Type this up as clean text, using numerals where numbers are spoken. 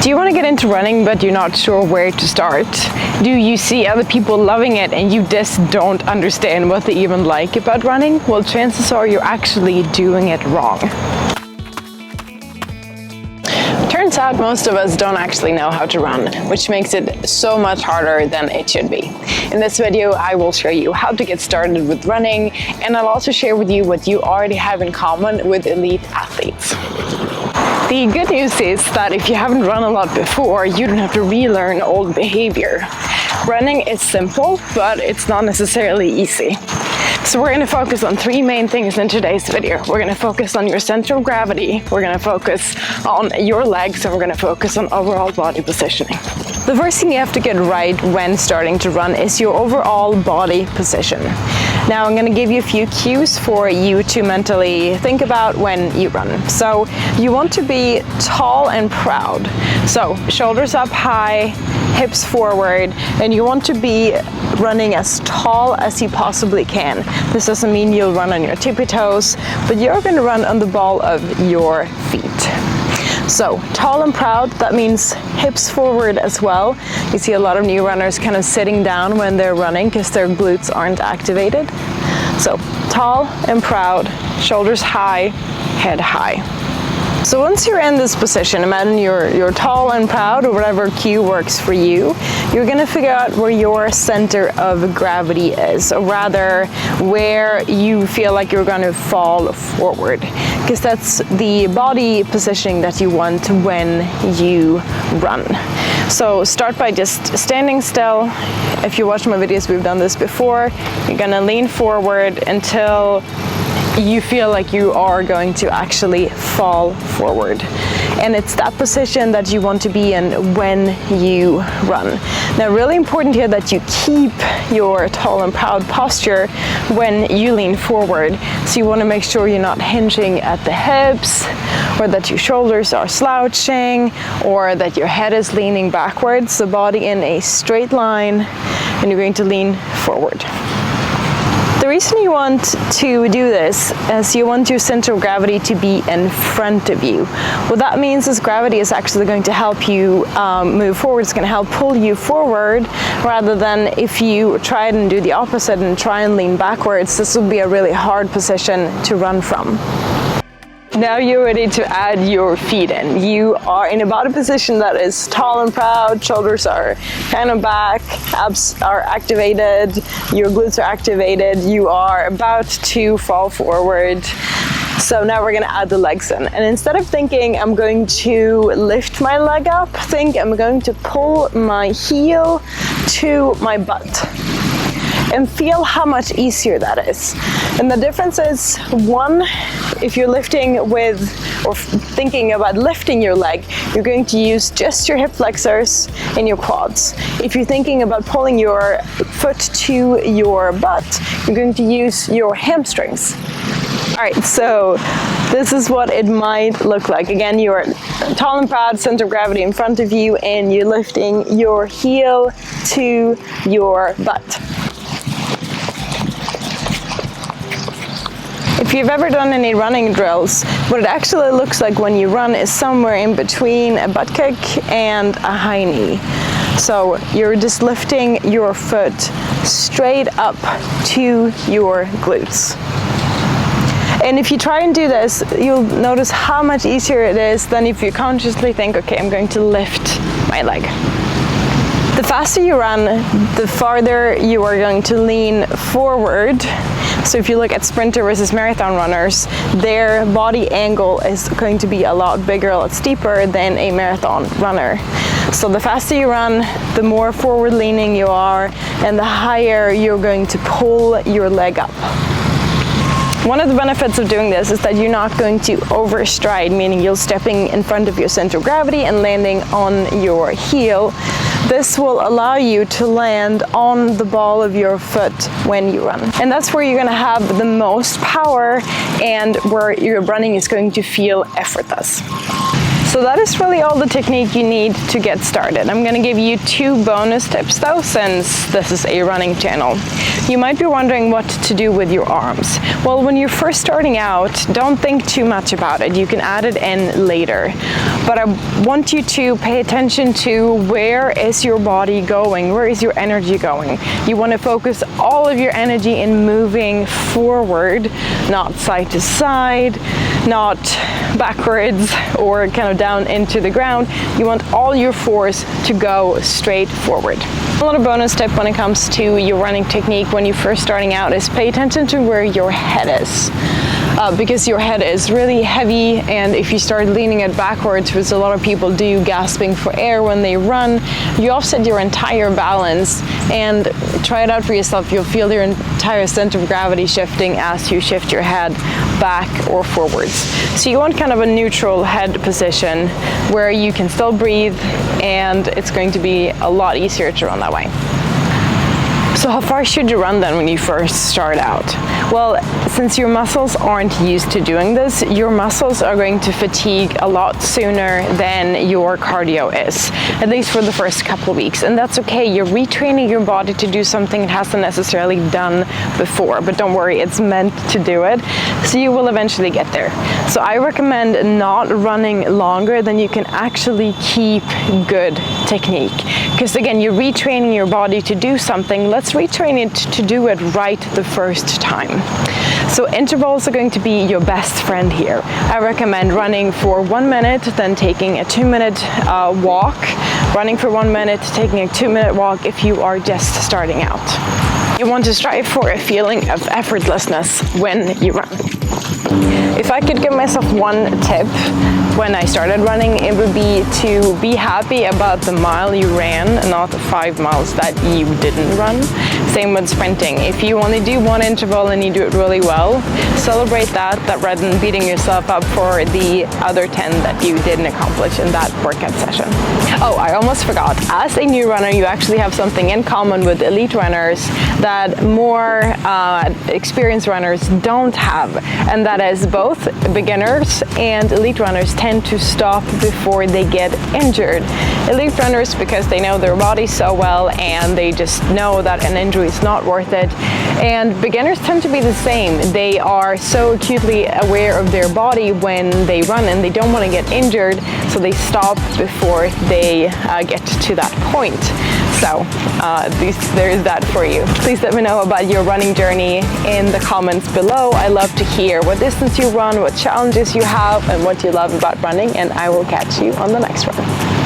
Do you want to get into running but you're not sure where to start? Do you see other people loving it and you just don't understand what they even like about running? Well, chances are you're actually doing it wrong. Turns out most of us don't actually know how to run, which makes it so much harder than it should be. In this video, I will show you how to get started with running, and I'll also share with you what you already have in common with elite athletes. The good news is that if you haven't run a lot before, you don't have to relearn old behavior. Running is simple, but it's not necessarily easy. So we're going to focus on three main things in today's video. We're going to focus on your center of gravity, we're going to focus on your legs, and we're going to focus on overall body positioning. The first thing you have to get right when starting to run is your overall body position. Now I'm going to give you a few cues for you to mentally think about when you run. So you want to be tall and proud. So shoulders up high, hips forward, and you want to be running as tall as you possibly can. This doesn't mean you'll run on your tippy toes, but you're going to run on the ball of your feet. So tall and proud, that means hips forward as well. You see a lot of new runners kind of sitting down when they're running because their glutes aren't activated. So tall and proud, shoulders high, head high. So once you're in this position, imagine you're tall and proud, or whatever cue works for you. You're going to figure out where your center of gravity is, or rather where you feel like you're going to fall forward, because that's the body positioning that you want when you run. So start by just standing still. If you watch my videos, we've done this before. You're going to lean forward until you feel like you are going to actually fall forward. And it's that position that you want to be in when you run. Now, really important here that you keep your tall and proud posture when you lean forward. So you want to make sure you're not hinging at the hips, or that your shoulders are slouching, or that your head is leaning backwards, the body in a straight line, and you're going to lean forward. The reason you want to do this is you want your center of gravity to be in front of you. What that means is gravity is actually going to help you move forward. It's going to help pull you forward, rather than if you try and do the opposite and try and lean backwards. This will be a really hard position to run from. Now you're ready to add your feet in. You are in a body position that is tall and proud, shoulders are kind of back, abs are activated, your glutes are activated, you are about to fall forward. So now we're going to add the legs in. And instead of thinking I'm going to lift my leg up, think I'm going to pull my heel to my butt. And feel how much easier that is. And the difference is, one, if you're lifting with, or thinking about lifting your leg, you're going to use just your hip flexors and your quads. If you're thinking about pulling your foot to your butt, you're going to use your hamstrings. All right, so this is what it might look like. Again, you're tall and proud, center of gravity in front of you, and you're lifting your heel to your butt. If you've ever done any running drills, what it actually looks like when you run is somewhere in between a butt kick and a high knee. So you're just lifting your foot straight up to your glutes. And if you try and do this, you'll notice how much easier it is than if you consciously think, okay, I'm going to lift my leg. The faster you run, the farther you are going to lean forward. So if you look at sprinter versus marathon runners, their body angle is going to be a lot bigger, a lot steeper than a marathon runner. So the faster you run, the more forward leaning you are, and the higher you're going to pull your leg up. One of the benefits of doing this is that you're not going to overstride, meaning you're stepping in front of your center of gravity and landing on your heel. This will allow you to land on the ball of your foot when you run. And that's where you're going to have the most power and where your running is going to feel effortless. So that is really all the technique you need to get started. I'm going to give you 2 bonus tips though, since this is a running channel. You might be wondering what to do with your arms. Well, when you're first starting out, don't think too much about it. You can add it in later. But I want you to pay attention to where is your body going? Where is your energy going? You want to focus all of your energy in moving forward, not side to side, not backwards or kind of down into the ground. You want all your force to go straight forward. A little bonus tip when it comes to your running technique when you're first starting out is pay attention to where your head is. Because your head is really heavy, and if you start leaning it backwards, which a lot of people do, gasping for air when they run, you offset your entire balance. And try it out for yourself. You'll feel your entire center of gravity shifting as you shift your head back or forwards. So you want kind of a neutral head position where you can still breathe, and it's going to be a lot easier to run that way. So how far should you run then when you first start out? Well, since your muscles aren't used to doing this, your muscles are going to fatigue a lot sooner than your cardio is, at least for the first couple of weeks. And that's okay. You're retraining your body to do something it hasn't necessarily done before, but don't worry, it's meant to do it. So you will eventually get there. So I recommend not running longer than you can actually keep good technique. Because again, you're retraining your body to do something. Let's retrain it to do it right the first time. So intervals are going to be your best friend here. I recommend running for 1 minute, then taking a 2-minute walk, running for 1 minute, taking a 2-minute walk if you are just starting out. You want to strive for a feeling of effortlessness when you run. If I could give myself one tip when I started running, it would be to be happy about the mile you ran, not the 5 miles that you didn't run. Same with sprinting. If you only do 1 interval and you do it really well, celebrate that rather than beating yourself up for the other 10 that you didn't accomplish in that workout session. Oh, I almost forgot. As a new runner, you actually have something in common with elite runners that more experienced runners don't have, and that is both beginners and elite runners tend to stop before they get injured. Elite runners, because they know their body so well and they just know that an injury is not worth it. And beginners tend to be the same. They are so acutely aware of their body when they run and they don't want to get injured, so they stop before they get to that point. So there is that for you. Please let me know about your running journey in the comments below. I love to hear what distance you run, what challenges you have, and what you love about running, and I will catch you on the next one.